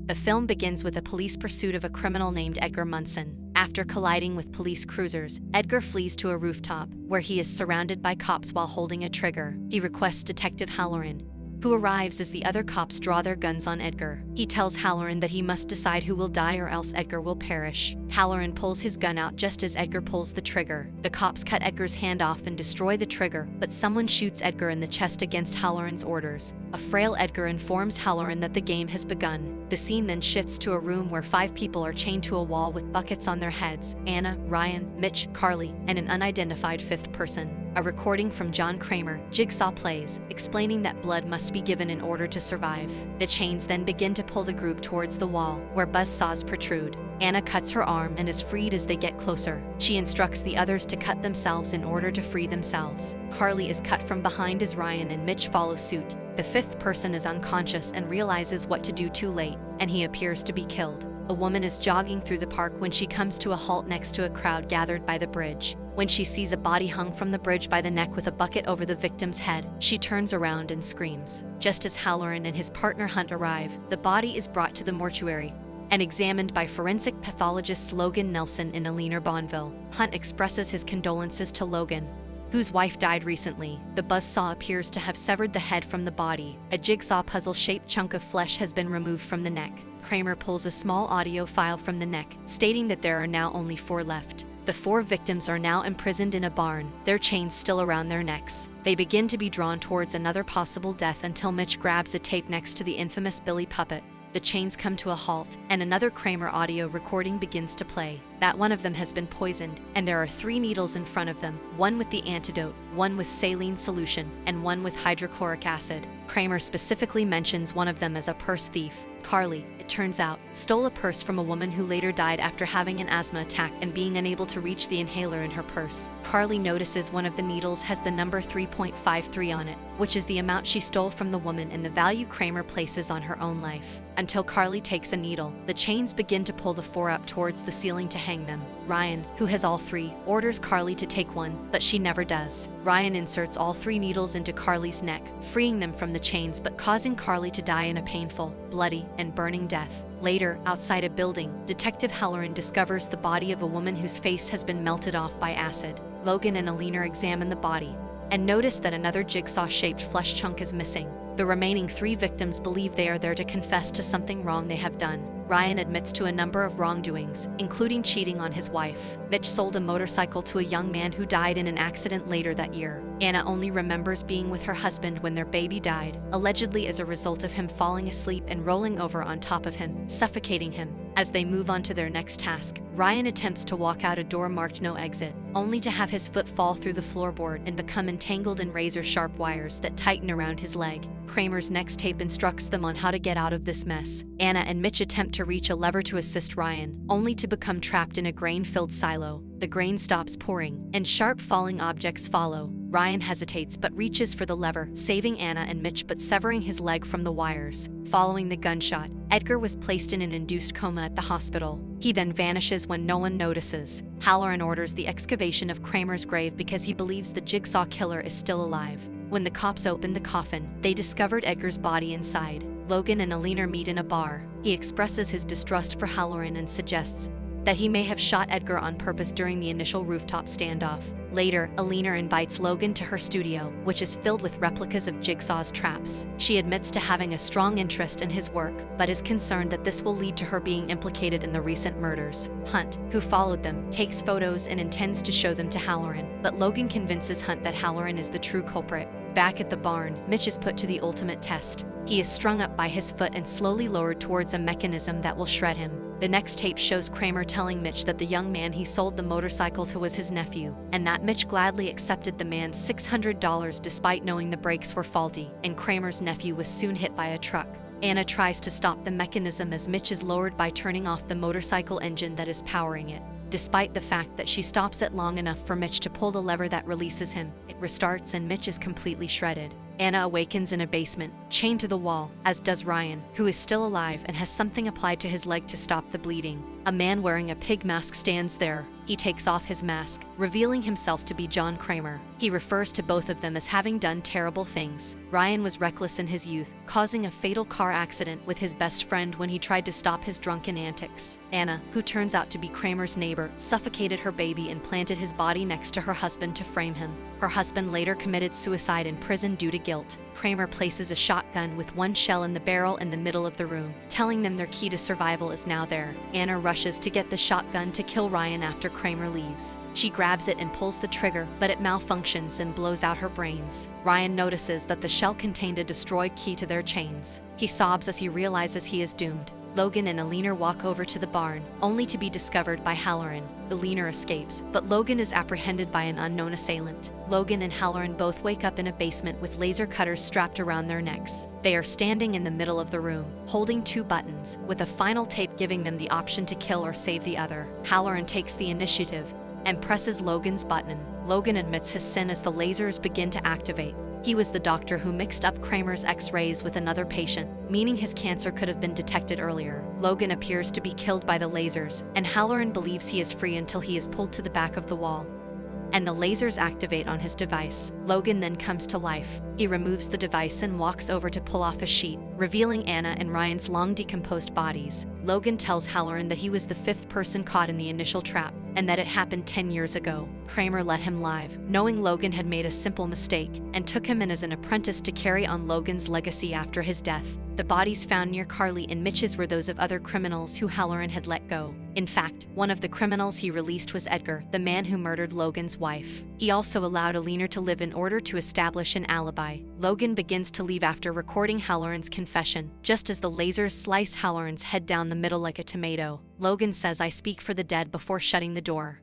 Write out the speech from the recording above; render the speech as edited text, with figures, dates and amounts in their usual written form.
The film begins with a police pursuit of a criminal named Edgar Munson. After colliding with police cruisers, Edgar flees to a rooftop, where he is surrounded by cops while holding a trigger. He requests Detective Halloran, who arrives as the other cops draw their guns on Edgar. He tells Halloran that he must decide who will die or else Edgar will perish. Halloran pulls his gun out just as Edgar pulls the trigger. The cops cut Edgar's hand off and destroy the trigger, but someone shoots Edgar in the chest against Halloran's orders. A frail Edgar informs Halloran that the game has begun. The scene then shifts to a room where 5 people are chained to a wall with buckets on their heads: Anna, Ryan, Mitch, Carly, and an unidentified 5th person. A recording from John Kramer, Jigsaw, plays, explaining that blood must be given in order to survive. The chains then begin to pull the group towards the wall, where buzzsaws protrude. Anna cuts her arm and is freed as they get closer. She instructs the others to cut themselves in order to free themselves. Carly is cut from behind as Ryan and Mitch follow suit. The 5th person is unconscious and realizes what to do too late, and he appears to be killed. A woman is jogging through the park when she comes to a halt next to a crowd gathered by the bridge. When she sees a body hung from the bridge by the neck with a bucket over the victim's head, she turns around and screams. Just as Halloran and his partner Hunt arrive, the body is brought to the mortuary and examined by forensic pathologists Logan Nelson and Alina Bonville. Hunt expresses his condolences to Logan, whose wife died recently. The buzzsaw appears to have severed the head from the body. A jigsaw puzzle-shaped chunk of flesh has been removed from the neck. Kramer pulls a small audio file from the neck, stating that there are now only 4 left. The 4 victims are now imprisoned in a barn, their chains still around their necks. They begin to be drawn towards another possible death until Mitch grabs a tape next to the infamous Billy puppet. The chains come to a halt, and another Kramer audio recording begins to play. That one of them has been poisoned, and there are 3 needles in front of them, one with the antidote, one with saline solution, and one with hydrochloric acid. Kramer specifically mentions one of them as a purse thief. Carly, it turns out, stole a purse from a woman who later died after having an asthma attack and being unable to reach the inhaler in her purse. Carly notices one of the needles has the number 3.53 on it, which is the amount she stole from the woman and the value Kramer places on her own life. Until Carly takes a needle, the chains begin to pull the 4 up towards the ceiling to hang them. Ryan, who has all 3, orders Carly to take one, but she never does. Ryan inserts all 3 needles into Carly's neck, freeing them from the chains but causing Carly to die in a painful, bloody, and burning death. Later, outside a building, Detective Halloran discovers the body of a woman whose face has been melted off by acid. Logan and Alina examine the body and notice that another jigsaw-shaped flesh chunk is missing. The remaining 3 victims believe they are there to confess to something wrong they have done. Ryan admits to a number of wrongdoings, including cheating on his wife. Mitch sold a motorcycle to a young man who died in an accident later that year. Anna only remembers being with her husband when their baby died, allegedly as a result of him falling asleep and rolling over on top of him, suffocating him. As they move on to their next task, Ryan attempts to walk out a door marked no exit, only to have his foot fall through the floorboard and become entangled in razor-sharp wires that tighten around his leg. Kramer's next tape instructs them on how to get out of this mess. Anna and Mitch attempt to reach a lever to assist Ryan, only to become trapped in a grain-filled silo. The grain stops pouring, and sharp falling objects follow. Ryan hesitates but reaches for the lever, saving Anna and Mitch but severing his leg from the wires. Following the gunshot, Edgar was placed in an induced coma at the hospital. He then vanishes when no one notices. Halloran orders the excavation of Kramer's grave because he believes the Jigsaw killer is still alive. When the cops open the coffin, they discovered Edgar's body inside. Logan and Alina meet in a bar. He expresses his distrust for Halloran and suggests that he may have shot Edgar on purpose during the initial rooftop standoff. Later, Alina invites Logan to her studio, which is filled with replicas of Jigsaw's traps. She admits to having a strong interest in his work, but is concerned that this will lead to her being implicated in the recent murders. Hunt, who followed them, takes photos and intends to show them to Halloran, but Logan convinces Hunt that Halloran is the true culprit. Back at the barn, Mitch is put to the ultimate test. He is strung up by his foot and slowly lowered towards a mechanism that will shred him. The next tape shows Kramer telling Mitch that the young man he sold the motorcycle to was his nephew, and that Mitch gladly accepted the man's $600 despite knowing the brakes were faulty, and Kramer's nephew was soon hit by a truck. Anna tries to stop the mechanism as Mitch is lowered by turning off the motorcycle engine that is powering it. Despite the fact that she stops it long enough for Mitch to pull the lever that releases him, it restarts and Mitch is completely shredded. Anna awakens in a basement, chained to the wall, as does Ryan, who is still alive and has something applied to his leg to stop the bleeding. A man wearing a pig mask stands there, He takes off his mask, revealing himself to be John Kramer. He refers to both of them as having done terrible things. Ryan was reckless in his youth, causing a fatal car accident with his best friend when he tried to stop his drunken antics. Anna, who turns out to be Kramer's neighbor, suffocated her baby and planted his body next to her husband to frame him. Her husband later committed suicide in prison due to guilt. Kramer places a shotgun with one shell in the barrel in the middle of the room, telling them their key to survival is now there. Anna rushes to get the shotgun to kill Ryan after Kramer leaves. She grabs it and pulls the trigger, but it malfunctions and blows out her brains. Ryan notices that the shell contained a destroyed key to their chains. He sobs as he realizes he is doomed. Logan and Alina walk over to the barn, only to be discovered by Halloran. Alina escapes, but Logan is apprehended by an unknown assailant. Logan and Halloran both wake up in a basement with laser cutters strapped around their necks. They are standing in the middle of the room, holding two buttons, with a final tape giving them the option to kill or save the other. Halloran takes the initiative and presses Logan's button. Logan admits his sin as the lasers begin to activate. He was the doctor who mixed up Kramer's X-rays with another patient, meaning his cancer could have been detected earlier. Logan appears to be killed by the lasers, and Halloran believes he is free until he is pulled to the back of the wall, and the lasers activate on his device. Logan then comes to life. He removes the device and walks over to pull off a sheet, revealing Anna and Ryan's long decomposed bodies. Logan tells Halloran that he was the fifth person caught in the initial trap, and that it happened 10 years ago. Kramer let him live, knowing Logan had made a simple mistake, and took him in as an apprentice to carry on Logan's legacy after his death. The bodies found near Carly and Mitch's were those of other criminals who Halloran had let go. In fact, one of the criminals he released was Edgar, the man who murdered Logan's wife. He also allowed Alina to live in order to establish an alibi. Logan begins to leave after recording Halloran's confession, just as the lasers slice Halloran's head down the middle like a tomato. Logan says, "I speak for the dead," before shutting the door.